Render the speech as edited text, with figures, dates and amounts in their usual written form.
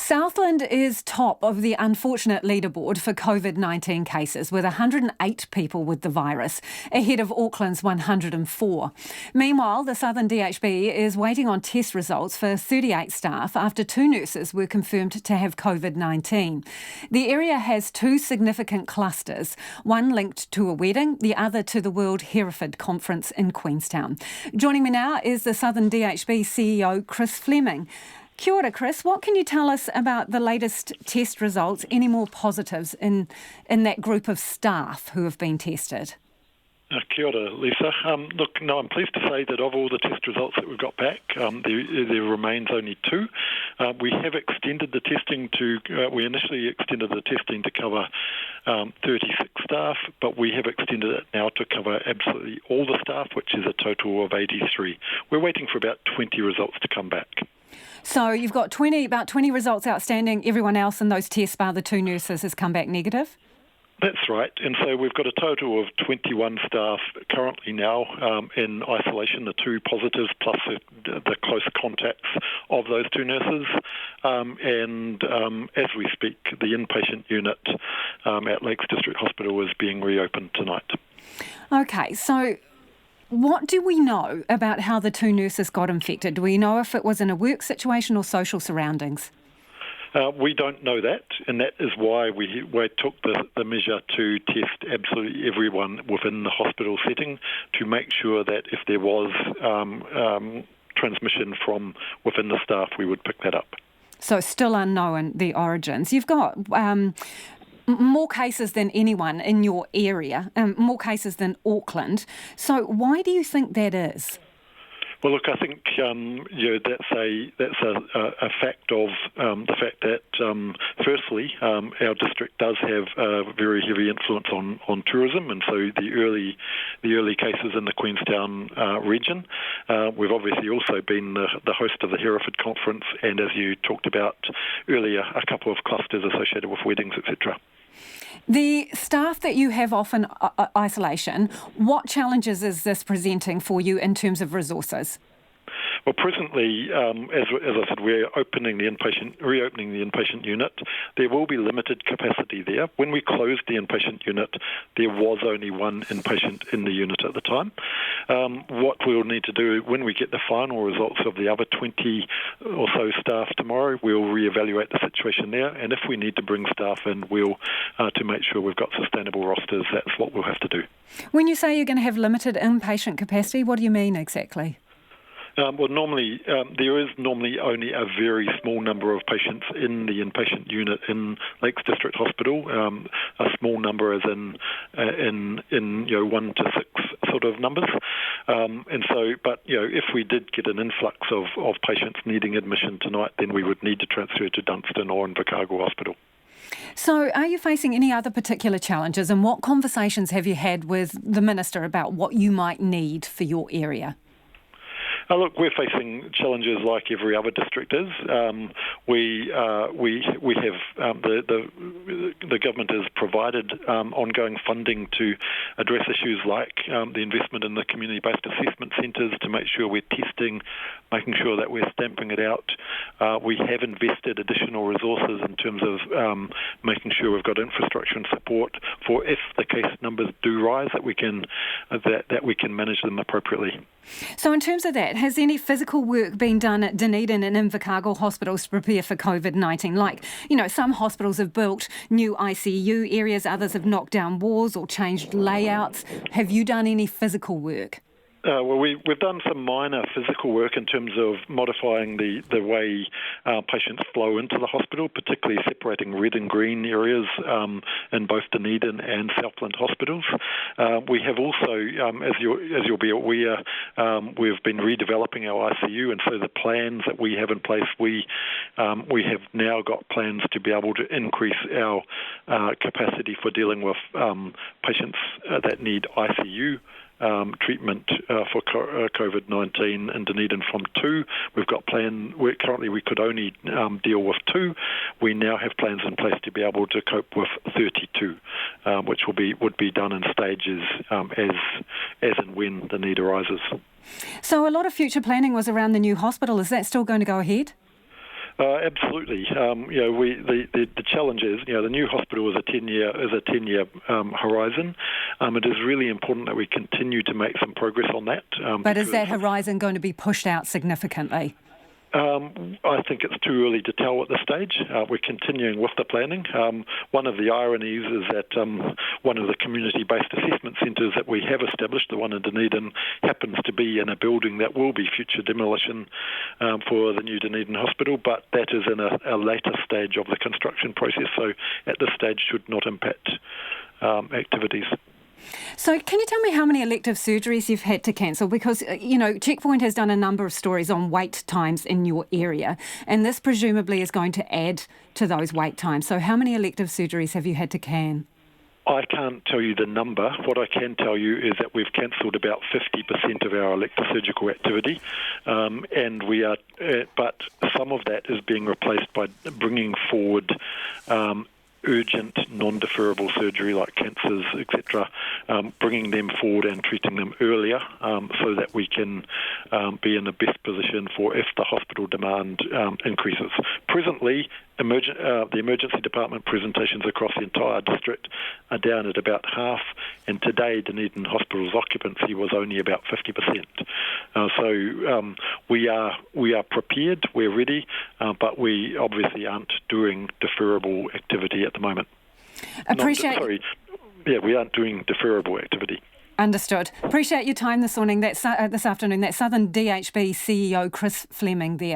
Southland is top of the unfortunate leaderboard for Covid-19 cases, with 108 people with the virus, ahead of Auckland's 104. Meanwhile, the Southern DHB is waiting on test results for 38 staff after 2 nurses were confirmed to have Covid-19. The area has 2 significant clusters, one linked to a wedding, the other to the World Hereford conference in Queenstown. Joining me now is the Southern DHB CEO, Chris Fleming. Kia ora, Chris. What can you tell us about the latest test results? Any more positives in that group of staff who have been tested? Kia ora, Lisa. I'm pleased to say that of all the test results that we've got back, there remains only 2. We have extended the testing we initially extended the testing to cover 36 staff, but we have extended it now to cover absolutely all the staff, which is a total of 83. We're waiting for about 20 results to come back. So you've got about 20 results outstanding. Everyone else in those tests, bar the 2 nurses, has come back negative? That's right. And so we've got a total of 21 staff currently now in isolation, the 2 positives plus the close contacts of those 2 nurses. As we speak, the inpatient unit at Lakes District Hospital is being reopened tonight. Okay, so what do we know about how the 2 nurses got infected? Do we know if it was in a work situation or social surroundings? We don't know that, and that is why we took the measure to test absolutely everyone within the hospital setting to make sure that if there was transmission from within the staff, we would pick that up. So still unknown, the origins. You've got more cases than anyone in your area, more cases than Auckland. So why do you think that is? Well, look, I think that's a fact of the fact that firstly, our district does have a very heavy influence on tourism, and so the early cases in the Queenstown region. We've obviously also been the host of the Hereford conference, and as you talked about earlier, a couple of clusters associated with weddings, etc. The staff that you have off in isolation, what challenges is this presenting for you in terms of resources? Well, presently, as I said, we're reopening the inpatient unit. There will be limited capacity there. When we closed the inpatient unit, there was only 1 inpatient in the unit at the time. What we'll need to do when we get the final results of the other 20 or so staff tomorrow, we'll reevaluate the situation there. And if we need to bring staff in, we'll to make sure we've got sustainable rosters. That's what we'll have to do. When you say you're going to have limited inpatient capacity, what do you mean exactly? Well, normally there is only a very small number of patients in the inpatient unit in Lakes District Hospital. A small number is in 1 to 6 sort of numbers. But if we did get an influx of patients needing admission tonight, then we would need to transfer to Dunstan or Invercargill Hospital. So are you facing any other particular challenges, and what conversations have you had with the Minister about what you might need for your area? Look, we're facing challenges like every other district is. We have the government has provided ongoing funding to address issues like the investment in the community-based assessment centres to make sure we're testing, making sure that we're stamping it out. We have invested additional resources in terms of making sure we've got infrastructure and support for if the case numbers do rise, that we can manage them appropriately. So in terms of that, has any physical work been done at Dunedin and Invercargill hospitals to prepare for Covid-19? Like, some hospitals have built new ICU areas, others have knocked down walls or changed layouts. Have you done any physical work? Well, we've done some minor physical work in terms of modifying the way patients flow into the hospital, particularly separating red and green areas in both Dunedin and Southland hospitals. We have also, as you'll be aware, we've been redeveloping our ICU, and so the plans that we have in place, we have now got plans to be able to increase our capacity for dealing with patients that need ICU treatment for COVID-19 in Dunedin from 2. We've got currently we could only deal with 2. We now have plans in place to be able to cope with 32, which would be done in stages as and when the need arises. So a lot of future planning was around the new hospital. Is that still going to go ahead? Absolutely. The challenge is, the new hospital is a 10-year horizon. It is really important that we continue to make some progress on that. But is that horizon going to be pushed out significantly? I think it's too early to tell at this stage. We're continuing with the planning. One of the ironies is that one of the community-based assessment centres that we have established, the one in Dunedin, happens to be in a building that will be future demolition for the new Dunedin Hospital, but that is in a later stage of the construction process, so at this stage should not impact activities. So can you tell me how many elective surgeries you've had to cancel? Because, Checkpoint has done a number of stories on wait times in your area, and this presumably is going to add to those wait times. So how many elective surgeries have you had to can? I can't tell you the number. What I can tell you is that we've cancelled about 50% of our elective surgical activity, and but some of that is being replaced by bringing forward urgent, non-deferrable surgery like cancers, etc., bringing them forward and treating them earlier so that we can be in the best position for if the hospital demand increases. Presently, the emergency department presentations across the entire district are down at about half, and today Dunedin Hospital's occupancy was only about 50%. So we are prepared, we're ready, but we obviously aren't doing deferrable activity at the moment. We aren't doing deferrable activity. Understood. Appreciate your time this morning. This afternoon. That's Southern DHB CEO Chris Fleming there.